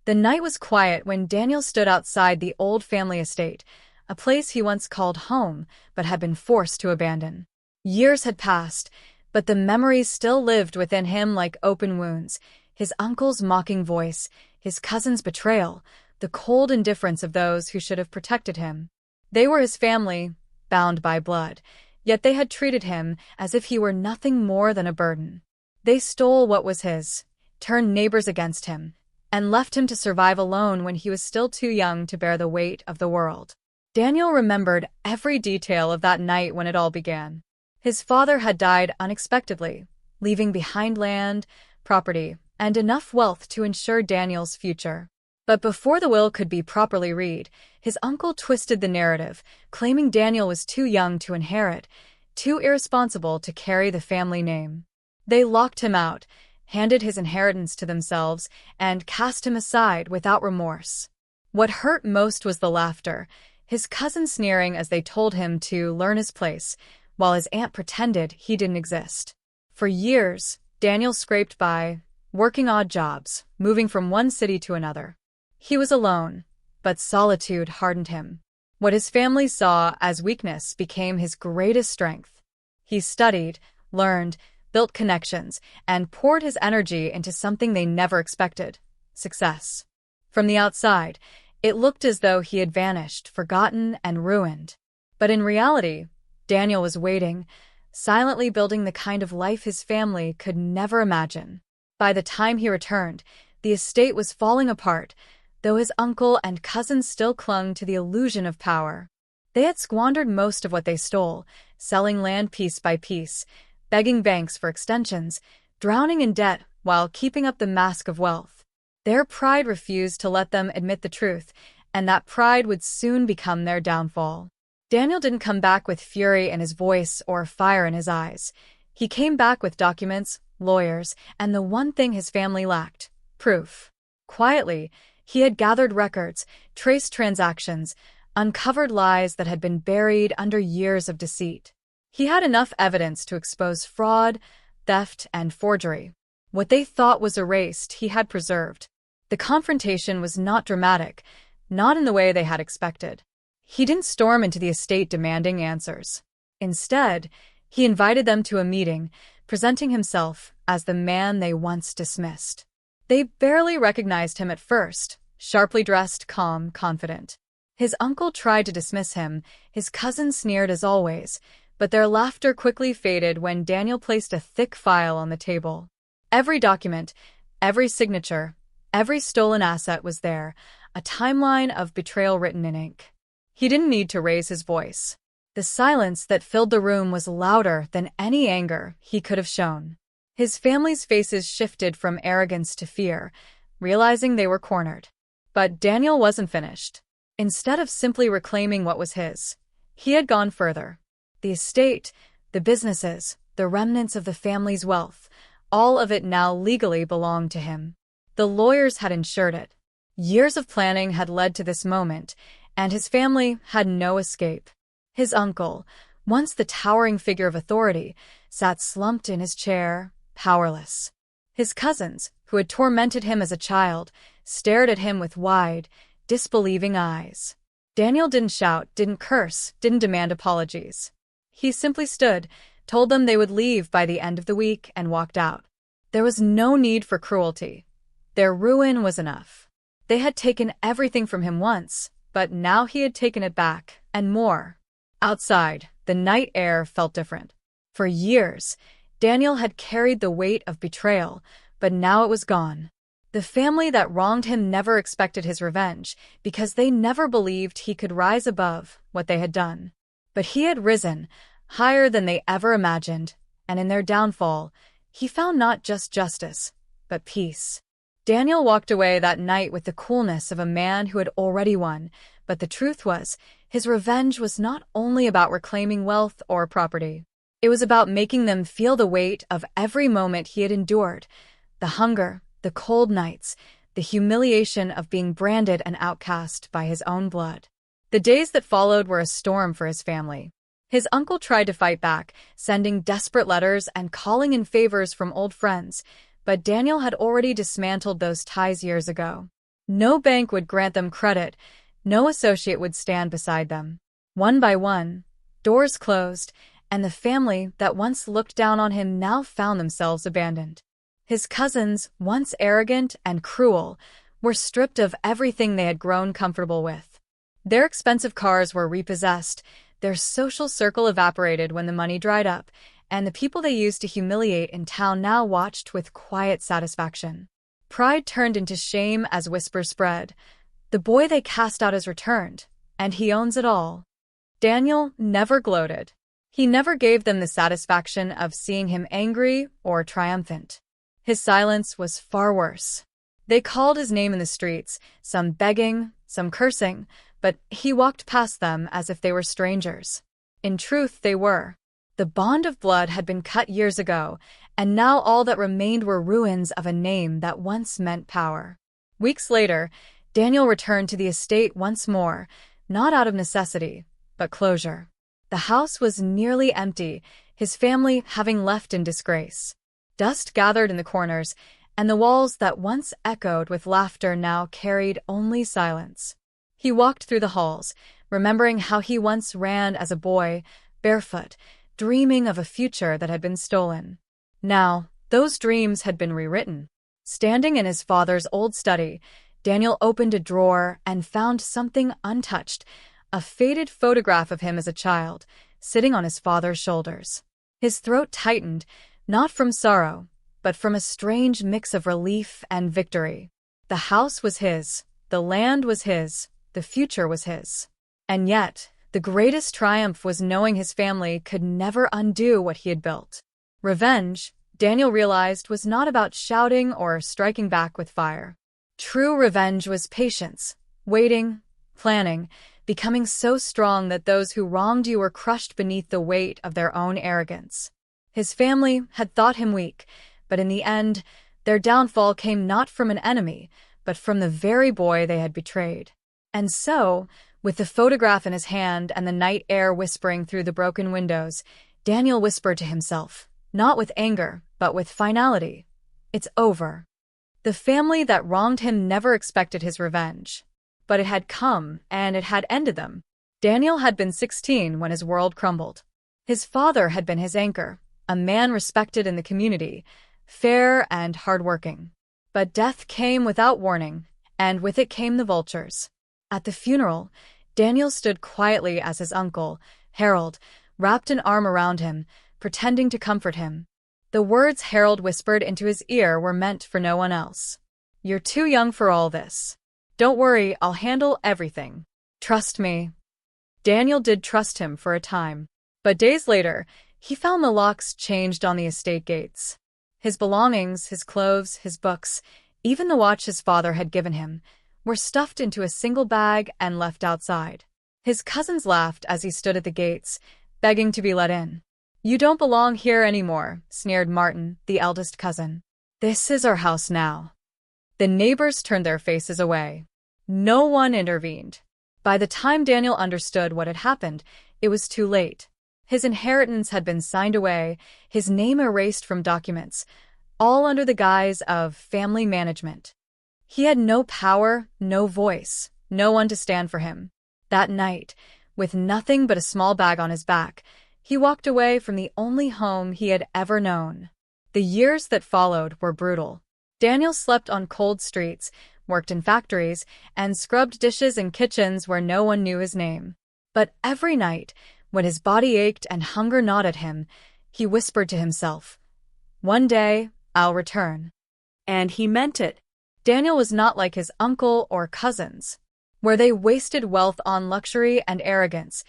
The night was quiet when Daniel stood outside the old family estate, a place he once called home but had been forced to abandon. Years had passed, but the memories still lived within him like open wounds. His uncle's mocking voice, his cousin's betrayal, the cold indifference of those who should have protected him. They were his family, bound by blood, yet they had treated him as if he were nothing more than a burden. They stole what was his, turned neighbors against him, and left him to survive alone when he was still too young to bear the weight of the world. Daniel remembered every detail of that night when it all began. His father had died unexpectedly, leaving behind land, property, and enough wealth to ensure Daniel's future. But before the will could be properly read, his uncle twisted the narrative, claiming Daniel was too young to inherit, too irresponsible to carry the family name. They locked him out, handed his inheritance to themselves, and cast him aside without remorse. What hurt most was the laughter, his cousin sneering as they told him to learn his place, while his aunt pretended he didn't exist. For years, Daniel scraped by, working odd jobs, moving from one city to another. He was alone, but solitude hardened him. What his family saw as weakness became his greatest strength. He studied, learned, built connections, and poured his energy into something they never expected: success. From the outside, it looked as though he had vanished, forgotten, and ruined. But in reality, Daniel was waiting, silently building the kind of life his family could never imagine. By the time he returned, the estate was falling apart, though his uncle and cousins still clung to the illusion of power. They had squandered most of what they stole, selling land piece by piece, begging banks for extensions, drowning in debt while keeping up the mask of wealth. Their pride refused to let them admit the truth, and that pride would soon become their downfall. Daniel didn't come back with fury in his voice or fire in his eyes. He came back with documents, lawyers, and the one thing his family lacked: proof. Quietly, he had gathered records, traced transactions, uncovered lies that had been buried under years of deceit. He had enough evidence to expose fraud, theft, and forgery. What they thought was erased, he had preserved. The confrontation was not dramatic, not in the way they had expected. He didn't storm into the estate demanding answers. Instead, he invited them to a meeting, presenting himself as the man they once dismissed. They barely recognized him at first, sharply dressed, calm, confident. His uncle tried to dismiss him, his cousin sneered as always, but their laughter quickly faded when Daniel placed a thick file on the table. Every document, every signature, every stolen asset was there, a timeline of betrayal written in ink. He didn't need to raise his voice. The silence that filled the room was louder than any anger he could have shown. His family's faces shifted from arrogance to fear, realizing they were cornered. But Daniel wasn't finished. Instead of simply reclaiming what was his, he had gone further. The estate, the businesses, the remnants of the family's wealth, all of it now legally belonged to him. The lawyers had ensured it. Years of planning had led to this moment, and his family had no escape. His uncle, once the towering figure of authority, sat slumped in his chair, powerless. His cousins, who had tormented him as a child, stared at him with wide, disbelieving eyes. Daniel didn't shout, didn't curse, didn't demand apologies. He simply stood, told them they would leave by the end of the week, and walked out. There was no need for cruelty. Their ruin was enough. They had taken everything from him once, but now he had taken it back, and more. Outside, the night air felt different. For years, Daniel had carried the weight of betrayal, but now it was gone. The family that wronged him never expected his revenge, because they never believed he could rise above what they had done. But he had risen, higher than they ever imagined, and in their downfall, he found not just justice, but peace. Daniel walked away that night with the coolness of a man who had already won, but the truth was, his revenge was not only about reclaiming wealth or property. It was about making them feel the weight of every moment he had endured, the hunger, the cold nights, the humiliation of being branded an outcast by his own blood. The days that followed were a storm for his family. His uncle tried to fight back, sending desperate letters and calling in favors from old friends, but Daniel had already dismantled those ties years ago. No bank would grant them credit, no associate would stand beside them. One by one, doors closed, and the family that once looked down on him now found themselves abandoned. His cousins, once arrogant and cruel, were stripped of everything they had grown comfortable with. Their expensive cars were repossessed, their social circle evaporated when the money dried up, and the people they used to humiliate in town now watched with quiet satisfaction. Pride turned into shame as whispers spread. The boy they cast out has returned, and he owns it all. Daniel never gloated. He never gave them the satisfaction of seeing him angry or triumphant. His silence was far worse. They called his name in the streets, some begging, some cursing, but he walked past them as if they were strangers. In truth, they were. The bond of blood had been cut years ago, and now all that remained were ruins of a name that once meant power. Weeks later, Daniel returned to the estate once more, not out of necessity, but closure. The house was nearly empty, his family having left in disgrace. Dust gathered in the corners, and the walls that once echoed with laughter now carried only silence. He walked through the halls, remembering how he once ran as a boy, barefoot, dreaming of a future that had been stolen. Now, those dreams had been rewritten. Standing in his father's old study, Daniel opened a drawer and found something untouched, a faded photograph of him as a child, sitting on his father's shoulders. His throat tightened, not from sorrow, but from a strange mix of relief and victory. The house was his, the land was his, the future was his. And yet, the greatest triumph was knowing his family could never undo what he had built. Revenge, Daniel realized, was not about shouting or striking back with fire. True revenge was patience, waiting, planning, becoming so strong that those who wronged you were crushed beneath the weight of their own arrogance. His family had thought him weak, but in the end, their downfall came not from an enemy, but from the very boy they had betrayed. And so, with the photograph in his hand and the night air whispering through the broken windows, Daniel whispered to himself, not with anger, but with finality, "It's over." The family that wronged him never expected his revenge. But it had come, and it had ended them. Daniel had been 16 when his world crumbled. His father had been his anchor, a man respected in the community, fair and hardworking. But death came without warning, and with it came the vultures. At the funeral, Daniel stood quietly as his uncle, Harold, wrapped an arm around him, pretending to comfort him. The words Harold whispered into his ear were meant for no one else. "You're too young for all this. Don't worry, I'll handle everything. Trust me." Daniel did trust him for a time. But days later, he found the locks changed on the estate gates. His belongings, his clothes, his books, even the watch his father had given him, were stuffed into a single bag and left outside. His cousins laughed as he stood at the gates, begging to be let in. "You don't belong here anymore," sneered Martin, the eldest cousin. "This is our house now." The neighbors turned their faces away. No one intervened. By the time Daniel understood what had happened, it was too late. His inheritance had been signed away, his name erased from documents, all under the guise of family management. He had no power, no voice, no one to stand for him. That night, with nothing but a small bag on his back, he walked away from the only home he had ever known. The years that followed were brutal. Daniel slept on cold streets, worked in factories, and scrubbed dishes in kitchens where no one knew his name. But every night, when his body ached and hunger gnawed at him, he whispered to himself, "One day, I'll return." And he meant it. Daniel was not like his uncle or cousins, where they wasted wealth on luxury and arrogance.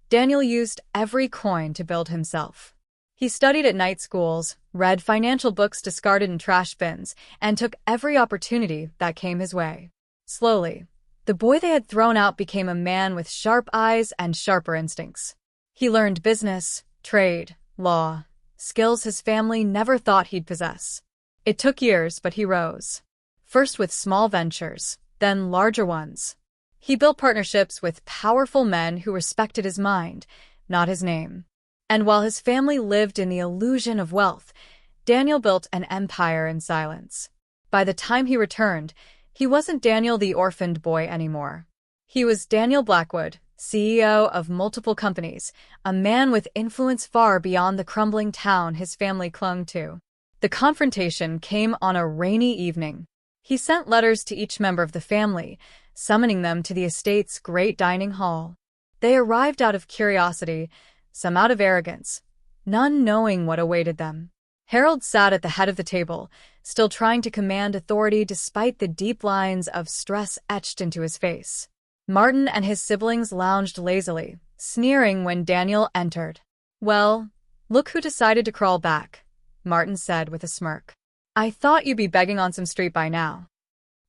Daniel used every coin to build himself. He studied at night schools, read financial books discarded in trash bins, and took every opportunity that came his way. Slowly, the boy they had thrown out became a man with sharp eyes and sharper instincts. He learned business, trade, law, skills his family never thought he'd possess. It took years, but he rose. First with small ventures, then larger ones. He built partnerships with powerful men who respected his mind, not his name. And while his family lived in the illusion of wealth, Daniel built an empire in silence. By the time he returned, He wasn't Daniel the orphaned boy anymore. He was Daniel Blackwood, CEO of multiple companies, a man with influence far beyond the crumbling town his family clung to. The confrontation came on a rainy evening. He sent letters to each member of the family, summoning them to the estate's great dining hall. They arrived out of curiosity, some out of arrogance, none knowing what awaited them. Harold sat at the head of the table, still trying to command authority despite the deep lines of stress etched into his face. Martin and his siblings lounged lazily, sneering when Daniel entered. "Well, look who decided to crawl back," Martin said with a smirk. "I thought you'd be begging on some street by now."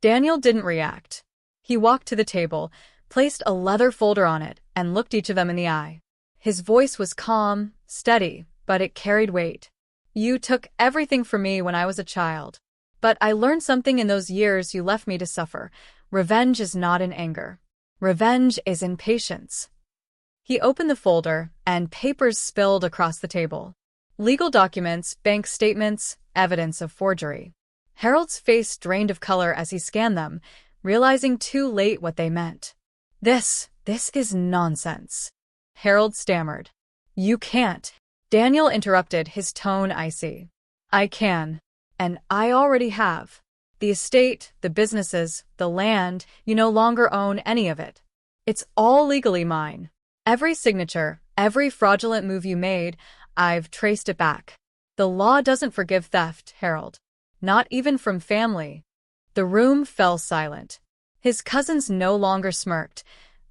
Daniel didn't react. He walked to the table, placed a leather folder on it, and looked each of them in the eye. His voice was calm, steady, but it carried weight. "You took everything from me when I was a child. But I learned something in those years you left me to suffer. Revenge is not in anger. Revenge is in patience." He opened the folder, and papers spilled across the table. Legal documents, bank statements, evidence of forgery. Harold's face drained of color as he scanned them, realizing too late what they meant. This is nonsense," Harold stammered. "You can't." Daniel interrupted, his tone icy. "I can. And I already have. The estate, the businesses, the land, you no longer own any of it. It's all legally mine. Every signature, every fraudulent move you made, I've traced it back. The law doesn't forgive theft, Harold. Not even from family." The room fell silent. His cousins no longer smirked.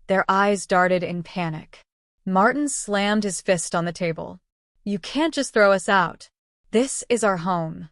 Their eyes darted in panic. Martin slammed his fist on the table. "You can't just throw us out. This is our home."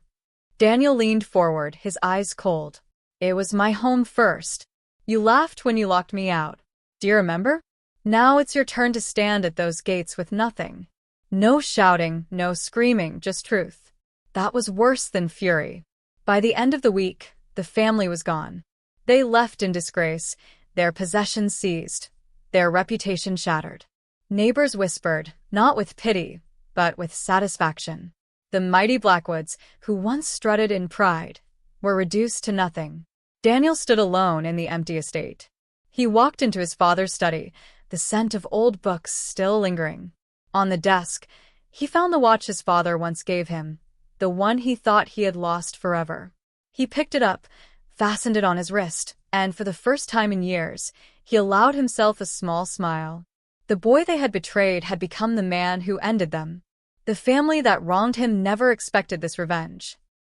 Daniel leaned forward, his eyes cold. "It was my home first. You laughed when you locked me out. Do you remember? Now it's your turn to stand at those gates with nothing. No shouting, no screaming, just truth." That was worse than fury. By the end of the week, the family was gone. They left in disgrace, their possessions seized, their reputation shattered. Neighbors whispered, not with pity, but with satisfaction. The mighty Blackwoods, who once strutted in pride, were reduced to nothing. Daniel stood alone in the empty estate. He walked into his father's study, the scent of old books still lingering. On the desk, he found the watch his father once gave him, the one he thought he had lost forever. He picked it up, fastened it on his wrist, and for the first time in years, he allowed himself a small smile. The boy they had betrayed had become the man who ended them. The family that wronged him never expected this revenge.